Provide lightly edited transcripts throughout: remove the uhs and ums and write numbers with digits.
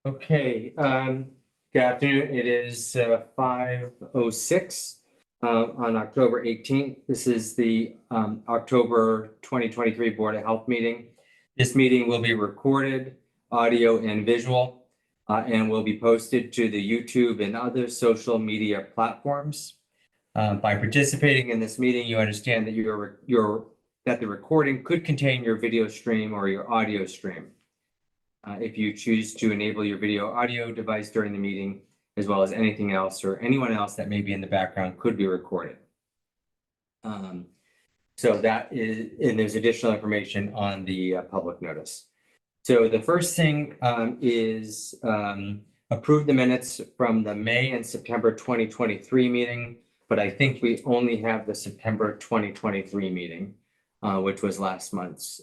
Okay, good afternoon. It is 5:06 on October 18th. This is the October 2023 Board of Health meeting. This meeting will be recorded, audio and visual, and will be posted to the YouTube and other social media platforms. By participating in this meeting, you understand that that the recording could contain your video stream or your audio stream. If you choose to enable your video audio device during the meeting, as well as anything else or anyone else that may be in the background could be recorded. So that is, and there's additional information on the public notice. So the first thing is approve the minutes from the May and September 2023 meeting, but I think we only have the September 2023 meeting, which was last month's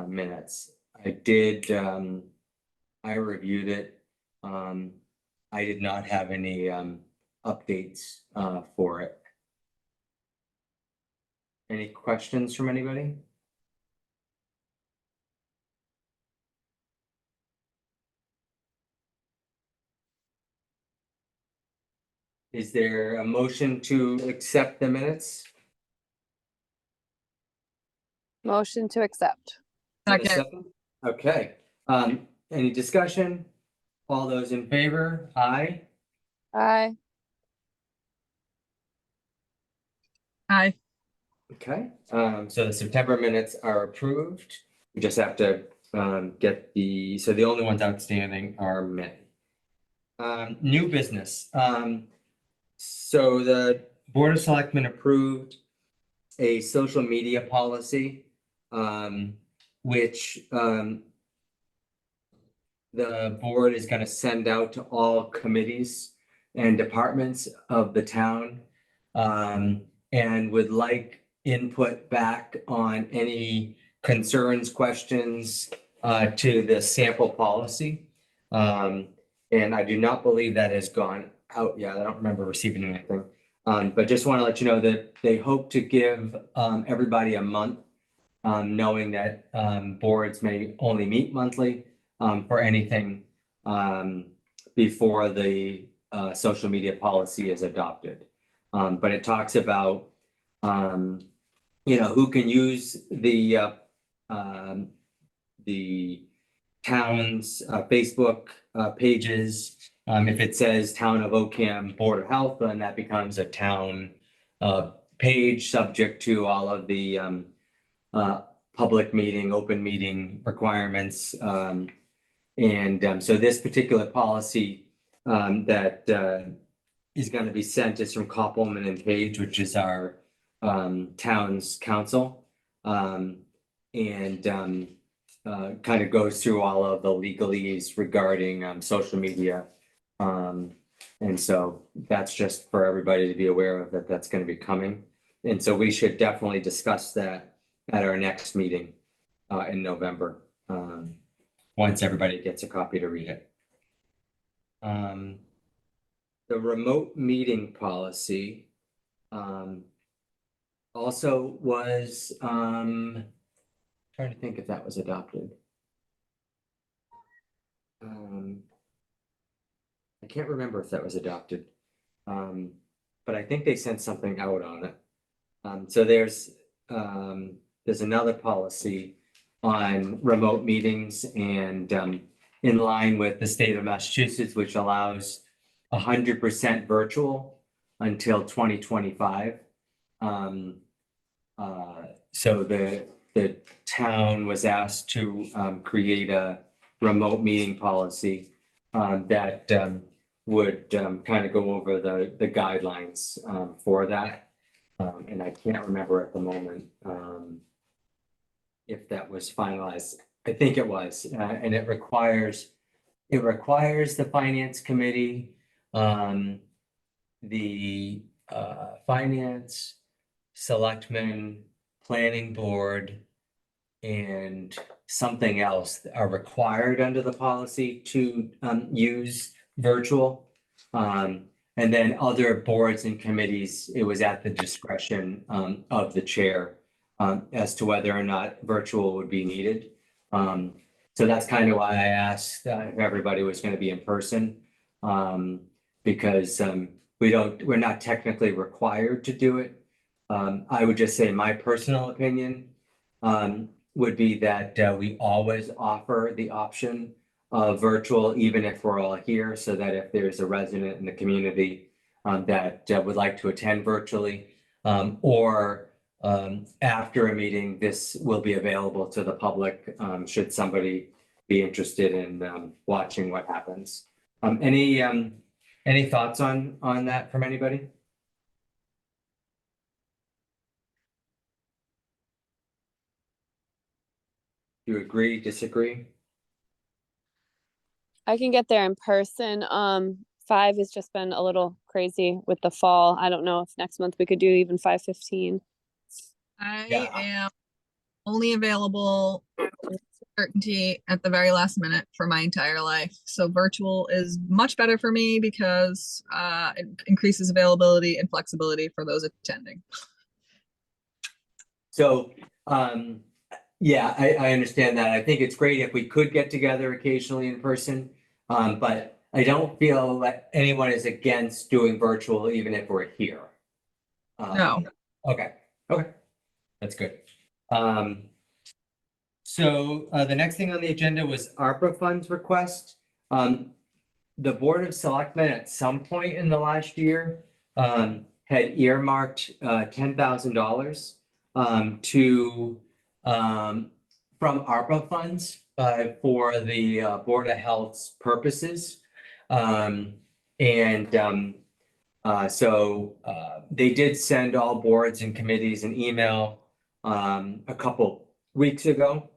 minutes. I reviewed it. I did not have any updates for it. Any questions from anybody? Is there a motion to accept the minutes? Motion to accept. Second. Okay, any discussion? All those in favor? Aye. Aye. Aye. Okay, so the September minutes are approved. We just have to get so the only ones outstanding are May. New business. So the Board of Selectmen approved a social media policy, which the board is going to send out to all committees and departments of the town, and would like input back on any concerns, questions to the sample policy. And I do not believe that has gone out yet. I don't remember receiving anything. But just want to let you know that they hope to give everybody a month, knowing that boards may only meet monthly for anything before the social media policy is adopted. But it talks about who can use the town's Facebook pages. If it says Town of Ocam Board of Health, then that becomes a town page subject to all of the public meeting, open meeting requirements. So this particular policy that is going to be sent is from Koppelman and Page, which is our town's council, and kind of goes through all of the legalese regarding social media. And so that's just for everybody to be aware of, that that's going to be coming. And so we should definitely discuss that at our next meeting in November, once everybody gets a copy to read it. The remote meeting policy also was, trying to think if that was adopted. I can't remember if that was adopted, but I think they sent something out on it. So there's another policy on remote meetings, and in line with the state of Massachusetts, which allows 100% virtual until 2025. So the town was asked to create a remote meeting policy that would kind of go over the guidelines for that. And I can't remember at the moment if that was finalized. I think it was, and it requires the finance committee, the finance, selectmen, planning board, and something else are required under the policy to use virtual. And then other boards and committees, it was at the discretion of the chair as to whether or not virtual would be needed. So that's kind of why I asked if everybody was going to be in person. Because we're not technically required to do it. I would just say my personal opinion would be that we always offer the option of virtual, even if we're all here, so that if there's a resident in the community that would like to attend virtually, or after a meeting, this will be available to the public, should somebody be interested in watching what happens. Any thoughts on that from anybody? Do you agree, disagree? I can get there in person. 5 has just been a little crazy with the fall. I don't know if next month we could do even 5:15. I Yeah. am only available with certainty at the very last minute for my entire life. So virtual is much better for me because it increases availability and flexibility for those attending. So, yeah, I understand that. I think it's great if we could get together occasionally in person. But I don't feel that anyone is against doing virtual, even if we're here. No. Okay, that's good. So the next thing on the agenda was ARPA funds request. The Board of Selectmen at some point in the last year had earmarked $10,000 to from ARPA funds for the Board of Health's purposes. So they did send all boards and committees an email a couple weeks ago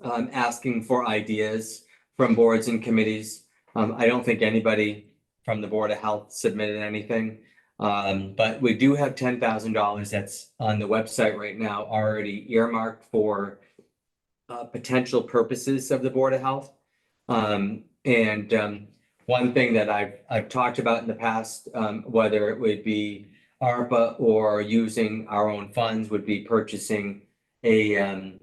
asking for ideas from boards and committees. I don't think anybody from the Board of Health submitted anything. But we do have $10,000 that's on the website right now already earmarked for potential purposes of the Board of Health. One thing that I've talked about in the past, whether it would be ARPA or using our own funds, would be purchasing a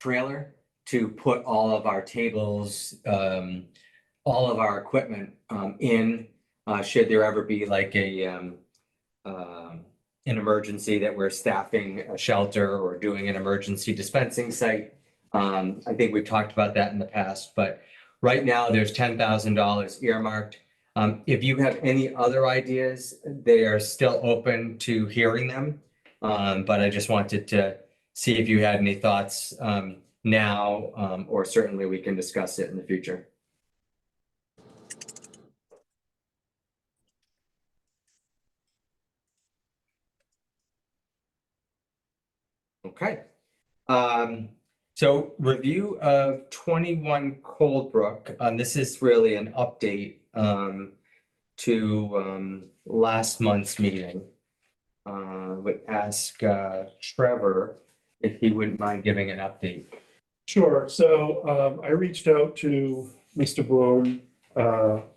trailer to put all of our tables, all of our equipment in, should there ever be like an emergency that we're staffing a shelter or doing an emergency dispensing site. I think we've talked about that in the past, but right now there's $10,000 earmarked. If you have any other ideas, they are still open to hearing them. But I just wanted to see if you had any thoughts now, or certainly we can discuss it in the future. Okay. So review of 21 Coldbrook. This is really an update to last month's meeting. Would ask Trevor if he wouldn't mind giving an update. Sure. So I reached out to Mr. Bloom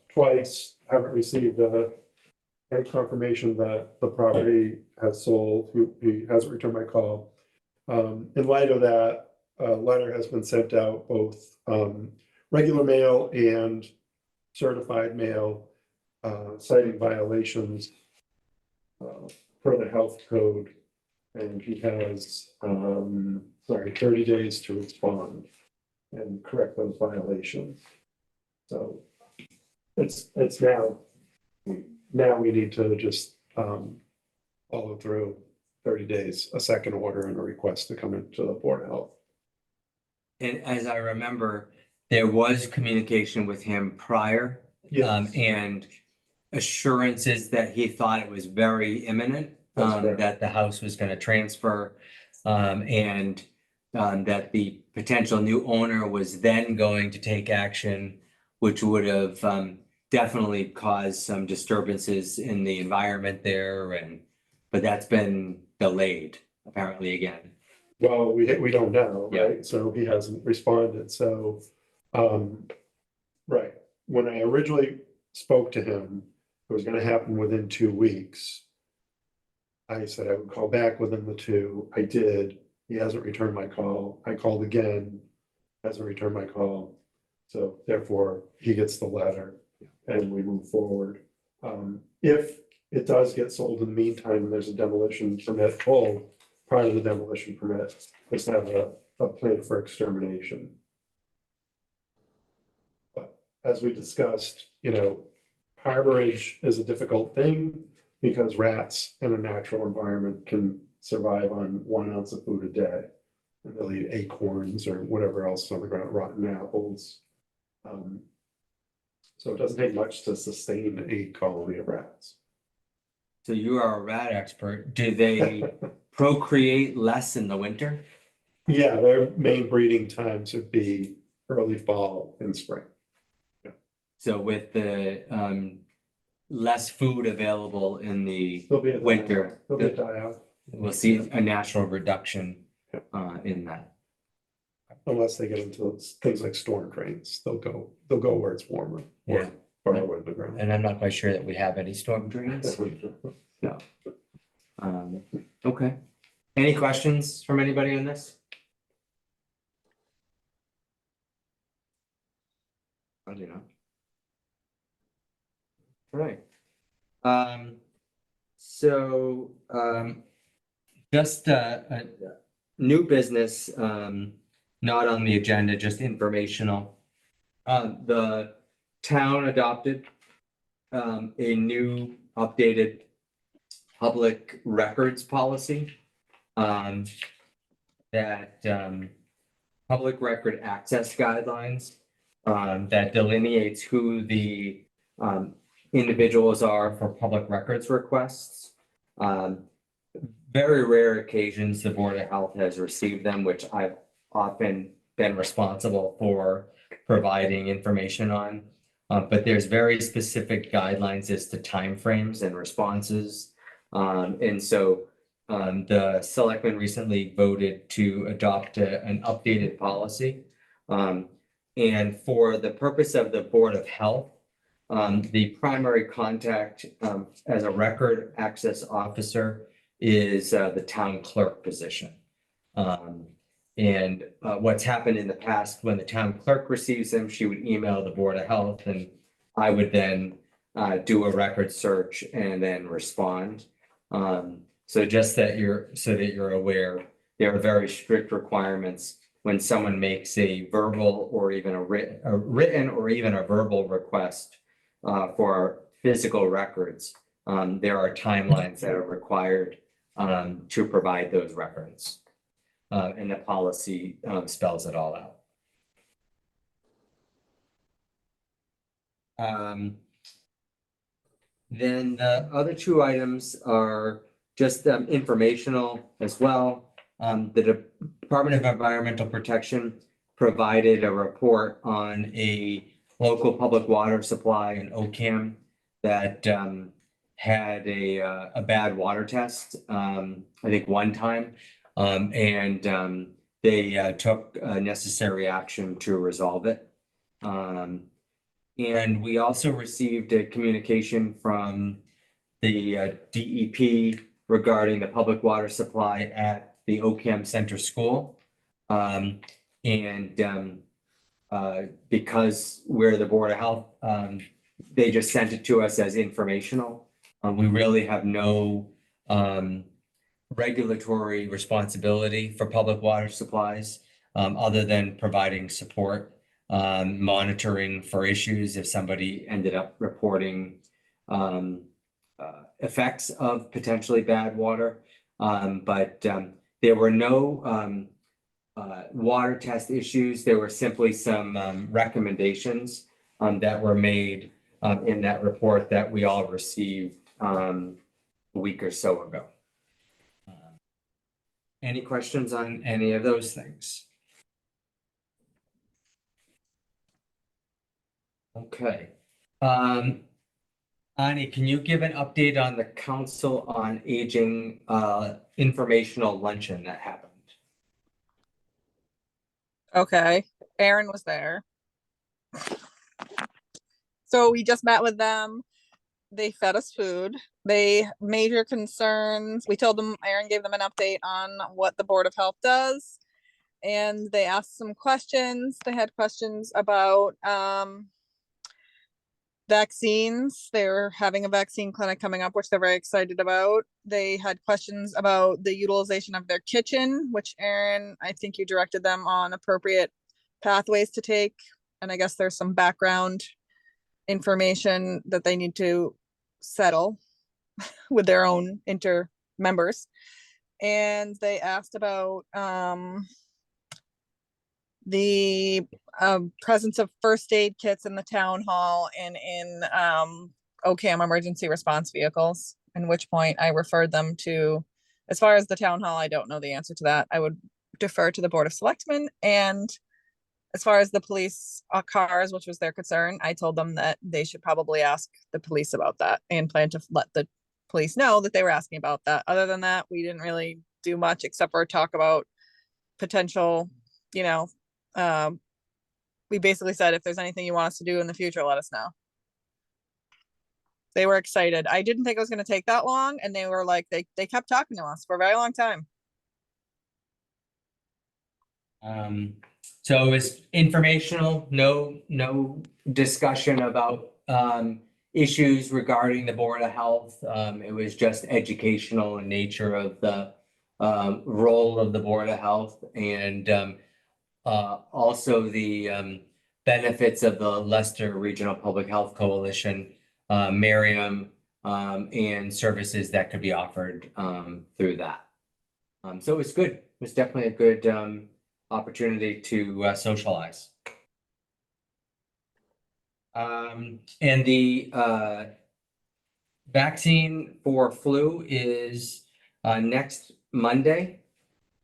twice, haven't received any confirmation that the property has sold. He hasn't returned my call. In light of that, a letter has been sent out, both regular mail and certified mail, citing violations per the health code. And he has 30 days to respond and correct those violations. So it's now we need to just follow through 30 days, a second order and a request to come into the Board of Health. And as I remember, there was communication with him prior. Yes. And assurances that he thought it was very imminent, that the house was going to transfer, and that the potential new owner was then going to take action, which would have definitely caused some disturbances in the environment there, but that's been delayed apparently again. Well, we don't know, Yeah. right? So he hasn't responded. So, right. When I originally spoke to him, it was going to happen within 2 weeks. I said I would call back within the 2. I did. He hasn't returned my call. I called again hasn't returned my call. So therefore, he gets the letter and we move forward. If it does get sold in the meantime, and there's a demolition permit pulled, part of the demolition permit is to have a plan for extermination. But as we discussed, harborage is a difficult thing because rats in a natural environment can survive on 1 ounce of food a day. And they'll eat acorns or whatever else on the ground, rotten apples. So it doesn't take much to sustain a colony of rats. So you are a rat expert. Do they procreate less in the winter? Yeah, their main breeding times would be early fall and spring. So with the less food available in the There'll be a winter, There'll be a die-off we'll see a natural reduction Yep. in that. unless they get into things like storm drains. They'll go where it's warmer. Yeah. Or farther in the ground. And I'm not quite sure that we have any storm drains. No. Okay. Any questions from anybody on this? I do not. Right. So, just a new business, not on the agenda, just informational. The town adopted a new updated public records policy. That public record access guidelines that delineates who the individuals are for public records requests. Very rare occasions, the Board of Health has received them, which I've often been responsible for providing information on. But there's very specific guidelines as to timeframes and responses. And so the selectmen recently voted to adopt an updated policy. And for the purpose of the Board of Health, the primary contact as a record access officer is the town clerk position. And what's happened in the past, when the town clerk receives them, she would email the Board of Health and I would then do a record search and then respond. So just that you're aware, there are very strict requirements when someone makes a verbal or even a written or even a verbal request for physical records. There are timelines that are required to provide those records. And the policy spells it all out. Then the other two items are just informational as well. The Department of Environmental Protection provided a report on a local public water supply in Ocam that had a bad water test, I think one time. And they took necessary action to resolve it. And we also received a communication from the DEP regarding the public water supply at the Ocam Center School. Because we're the Board of Health, they just sent it to us as informational. We really have no regulatory responsibility for public water supplies, other than providing support, monitoring for issues if somebody ended up reporting effects of potentially bad water. But there were no water test issues. There were simply some recommendations that were made in that report that we all received a week or so ago. Any questions on any of those things? Okay. Ani, can you give an update on the Council on Aging informational luncheon that happened? Okay, Aaron was there. So we just met with them. They fed us food. They major concerns. We told them, Aaron gave them an update on what the Board of Health does. and they asked some questions. They had questions about vaccines. They're having a vaccine clinic coming up, which they're very excited about. They had questions about the utilization of their kitchen, which Aaron, I think you directed them on appropriate pathways to take. And I guess there's some background information that they need to settle with their own members. And they asked about the presence of first aid kits in the town hall and in OCAM emergency response vehicles, in which point I referred them to, as far as the town hall, I don't know the answer to that. I would defer to the Board of Selectmen. And as far as the police cars, which was their concern, I told them that they should probably ask the police about that and plan to let the police know that they were asking about that. Other than that, we didn't really do much except for talk about potential, we basically said, if there's anything you want us to do in the future, let us know. They were excited. I didn't think it was going to take that long. And they were like, they kept talking to us for a very long time. So it was informational, no discussion about issues regarding the Board of Health. It was just educational in nature of the role of the Board of Health, and also the benefits of the Leicester Regional Public Health Coalition, Miriam, and services that could be offered through that. So it was good. It was definitely a good opportunity to socialize. And the vaccine for flu is next Monday.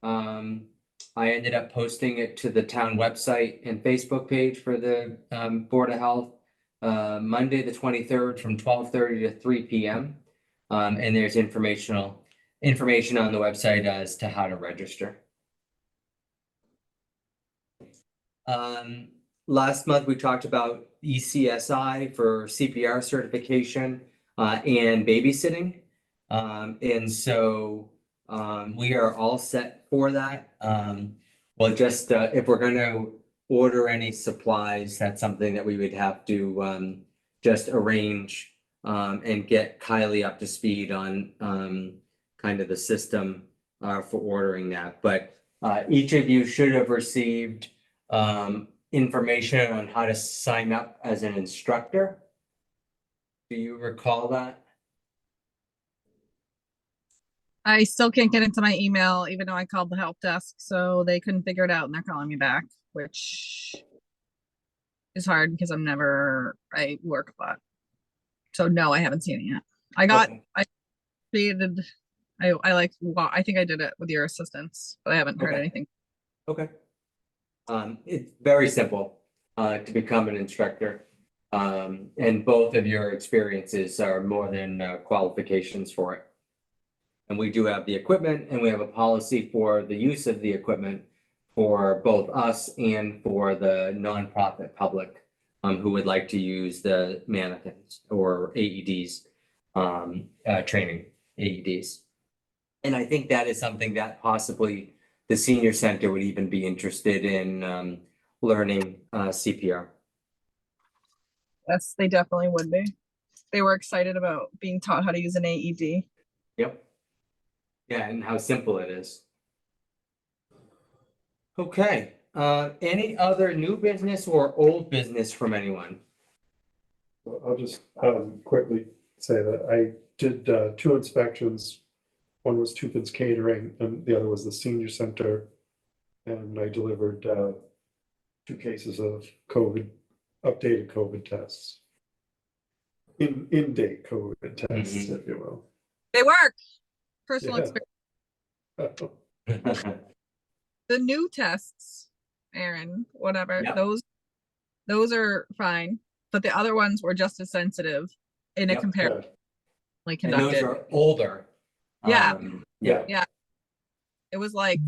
I ended up posting it to the town website and Facebook page for the Board of Health, Monday, the 23rd from 12:30 to 3 p.m. And there's information on the website as to how to register. Last month, we talked about ECSI for CPR certification and babysitting. And so we are all set for that. Well, just if we're going to order any supplies, that's something that we would have to just arrange and get Kylie up to speed on kind of the system for ordering that. But each of you should have received information on how to sign up as an instructor. Do you recall that? I still can't get into my email, even though I called the help desk, so they couldn't figure it out and they're calling me back, which is hard because I work a lot. So no, I haven't seen it yet. Okay. I think I did it with your assistance, but I haven't heard Okay. anything. Okay. It's very simple to become an instructor. And both of your experiences are more than qualifications for it. And we do have the equipment, and we have a policy for the use of the equipment for both us and for the nonprofit public who would like to use the mannequins or AEDs, training AEDs. And I think that is something that possibly the senior center would even be interested in learning CPR. Yes, they definitely would be. They were excited about being taught how to use an AED. Yep. Yeah, and how simple it is. Okay, any other new business or old business from anyone? Well, I'll just quickly say that I did 2 inspections. One was Tupin's Catering and the other was the senior center. And I delivered 2 cases of updated COVID tests. In-date COVID tests, if you will. They work. Personal Yeah. experience. The new tests, Aaron, whatever, Yep. those are fine, but the other ones were just as sensitive in a Yep. comparison And those conducted. are older. Yeah. Yeah. It was like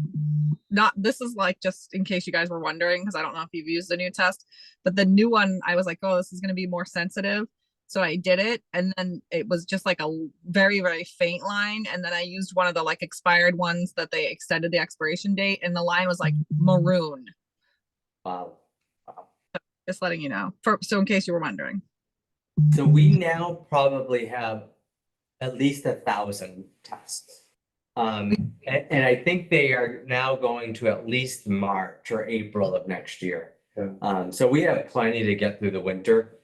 this is like, just in case you guys were wondering, because I don't know if you've used the new test, but the new one, I was like, oh, this is going to be more sensitive. So I did it, and then it was just like a very, very faint line. And then I used one of the like expired ones that they extended the expiration date, and the line was like maroon. Wow. Just letting you know. So in case you were wondering. So we now probably have at least 1,000 tests. And I think they are now going to at least March or April of next year. Yeah. So we have plenty to get through the winter.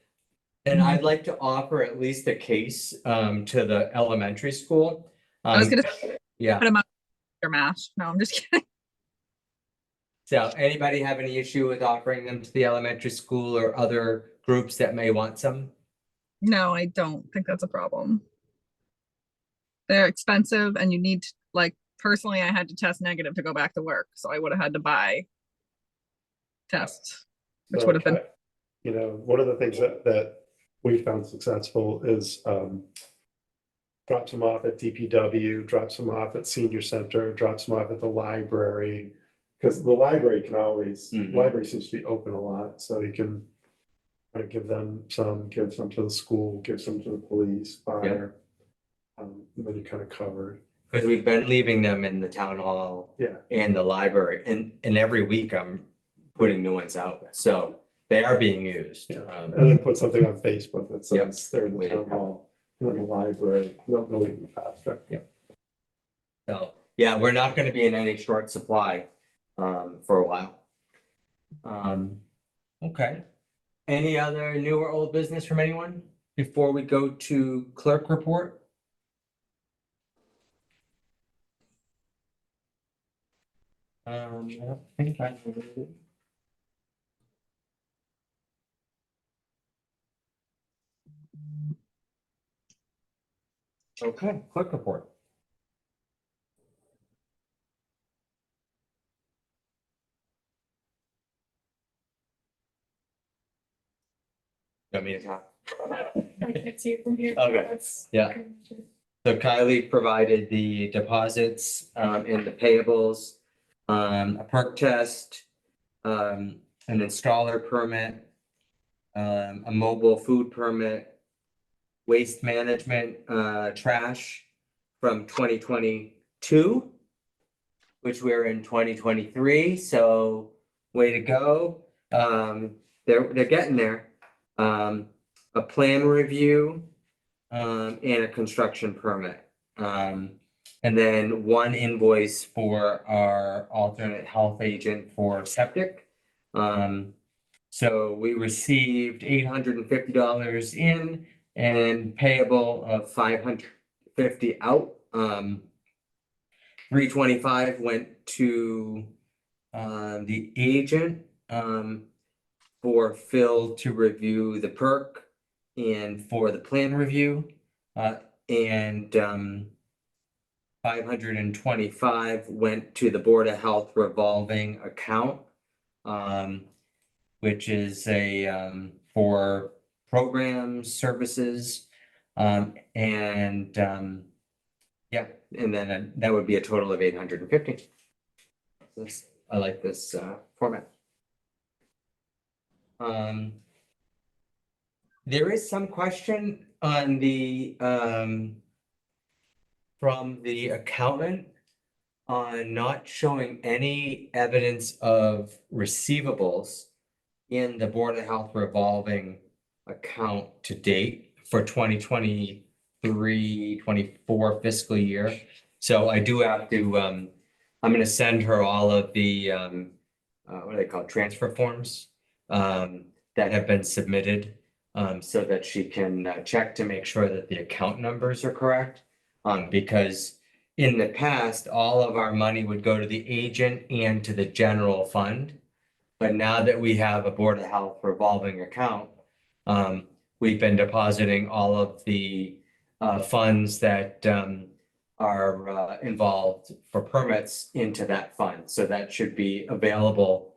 And I'd like to offer at least a case to the elementary school. I was gonna Yeah, put them up your mash. No, I'm just kidding. so anybody have any issue with offering them to the elementary school or other groups that may want some? No, I don't think that's a problem. They're expensive, and you need like personally, I had to test negative to go back to work, so I would have had to buy tests, which So, would have been You know, one of the things that we found successful is drops them off at DPW, drops them off at senior center, drops them off at the library. Because the library can always, library seems to be open a lot, so you can kind of give some to the school, give some to the police, fire. And then you kind of covered. Because we've been leaving them in the town hall Yeah, and the library, and every week I'm putting new ones out, so they are being used. yeah. And then put something on Facebook that Yep. says they're in the town hall, in the library, they'll even faster. So, yeah, we're not gonna be in any short supply for a while. Okay. Any other new or old business from anyone before we go to clerk report? I don't think I. Okay, clerk report. Want me to talk? I can't see it from here. Okay, That's- yeah. So Kylie provided the deposits and the payables, a perk test, an installer permit, a mobile food permit, waste management, trash from 2022, which we're in 2023, so way to go. They're getting there. A plan review, and a construction permit. And then one invoice for our alternate health agent for septic. So we received $850 in and payable of $550 out. 325 went to the agent for Phil to review the perk and for the plan review. And 525 went to the Board of Health revolving account, which is a for programs, services, and yeah, and then that would be a total of 850. I like this format. There is some question on the from the accountant on not showing any evidence of receivables in the Board of Health revolving account to date for 2023-24 fiscal year. So I do have to I'm gonna send her all of the what are they called, transfer forms that have been submitted, so that she can check to make sure that the account numbers are correct. Because in the past, all of our money would go to the agent and to the general fund. But now that we have a Board of Health revolving account, we've been depositing all of the funds that are involved for permits into that fund. So that should be available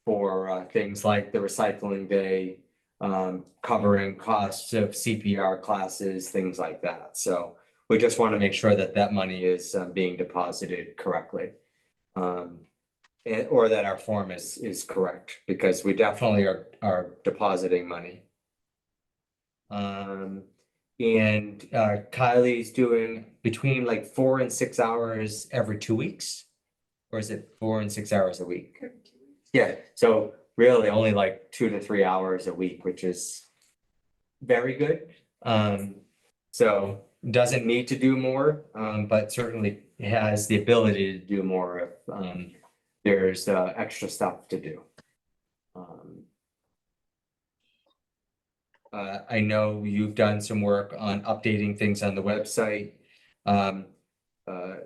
for things like the recycling day, covering costs of CPR classes, things like that. So we just want to make sure that that money is being deposited correctly. Or that our form is correct, because we definitely are depositing money. And Kylie's doing between like 4 and 6 hours every 2 weeks. Or is it 4 and 6 hours a week? Yeah, so really only like 2 to 3 hours a week, which is very good. So doesn't need to do more, but certainly has the ability to do more if there's extra stuff to do. I know you've done some work on updating things on the website.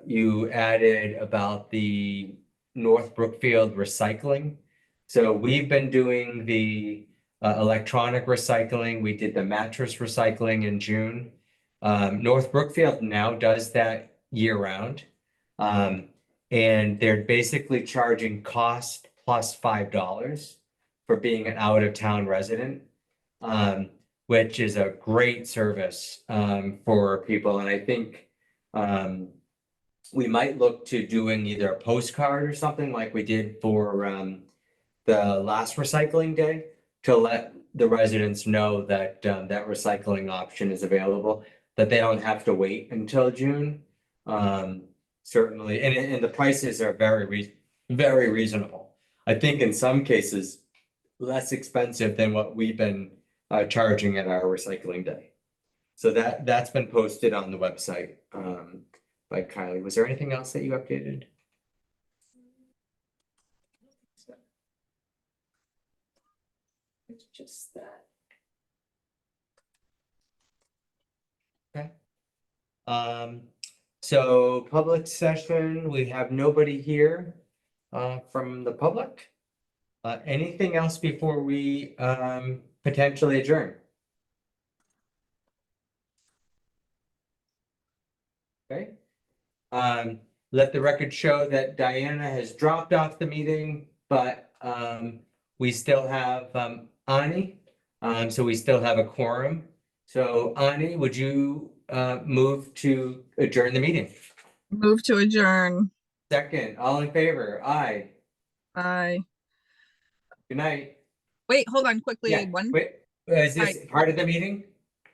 You added about the North Brookfield recycling. So we've been doing the electronic recycling. We did the mattress recycling in June. North Brookfield now does that year round. And they're basically charging cost plus $5 for being an out of town resident. Which is a great service for people. And I think we might look to doing either a postcard or something like we did for the last recycling day to let the residents know that that recycling option is available, that they don't have to wait until June. Certainly, and the prices are very reasonable. I think in some cases, less expensive than what we've been charging at our recycling day. So that's been posted on the website by Kylie. Was there anything else that you updated? It's just that. So public session, we have nobody here from the public. Anything else before we potentially adjourn? Okay. Let the record show that Diana has dropped off the meeting, but we still have Ani. So we still have a quorum. So Ani, would you move to adjourn the meeting? Move to adjourn. Second, all in favor? Aye. Bye. Good night. Wait, hold on quickly. Yeah, One wait, is this part of the meeting?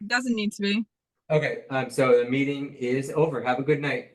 doesn't need to be. Okay, so the meeting is over. Have a good night.